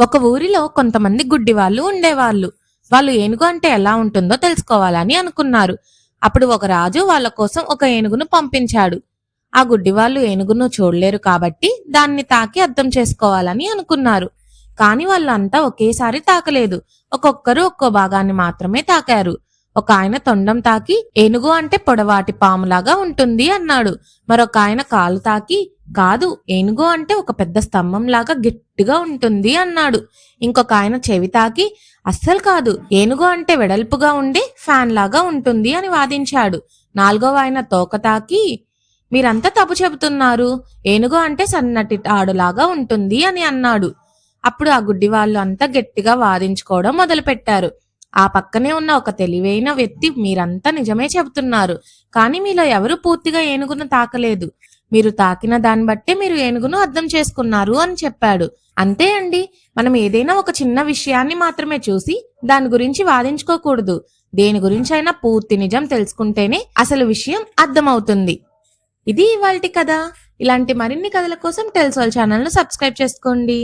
ఒక ఊరిలో కొంతమంది గుడ్డి వాళ్ళు ఉండేవాళ్ళు. వాళ్ళు ఏనుగు అంటే ఎలా ఉంటుందో తెలుసుకోవాలని అనుకున్నారు. అప్పుడు ఒక రాజు వాళ్ళ కోసం ఒక ఏనుగును పంపించాడు. ఆ గుడ్డి వాళ్ళు ఏనుగును చూడలేరు కాబట్టి దాన్ని తాకి అర్థం చేసుకోవాలని అనుకున్నారు. కాని వాళ్ళంతా ఒకేసారి తాకలేదు. ఒక్కొక్కరు ఒక్కో భాగాన్ని మాత్రమే తాకారు. ఒక ఆయన తొండం తాకి ఏనుగు అంటే పొడవాటి పాములాగా ఉంటుంది అన్నాడు. మరొక ఆయన కాలు తాకి కాదు, ఏనుగు అంటే ఒక పెద్ద స్తంభం లాగా గట్టిగా ఉంటుంది అన్నాడు. ఇంకొక ఆయన చెవి తాకి అస్సలు కాదు, ఏనుగు అంటే వెడల్పుగా ఉండి ఫ్యాన్ లాగా ఉంటుంది అని వాదించాడు. నాలుగవ ఆయన తోక తాకి మీరంతా తప్పు చెబుతున్నారు, ఏనుగు అంటే సన్నటి తాడులాగా ఉంటుంది అని అన్నాడు. అప్పుడు ఆ గుడ్డి వాళ్ళు అంతా గట్టిగా వాదించుకోవడం మొదలుపెట్టారు. ఆ పక్కనే ఉన్న ఒక తెలివైన వ్యక్తి మీరంతా నిజమే చెబుతున్నారు, కానీ మీలో ఎవరు పూర్తిగా ఏనుగును తాకలేదు. మీరు తాకిన దాన్ని బట్టే మీరు ఏనుగును అర్థం చేసుకున్నారు అని చెప్పాడు. అంతే అండి, మనం ఏదైనా ఒక చిన్న విషయాన్ని మాత్రమే చూసి దాని గురించి వాదించుకోకూడదు. దేని గురించైనా పూర్తి నిజం తెలుసుకుంటేనే అసలు విషయం అర్థమవుతుంది. ఇది ఇవాల్టి కథ. ఇలాంటి మరిన్ని కథల కోసం టెల్సోల్ ఛానల్ ను సబ్స్క్రైబ్ చేసుకోండి.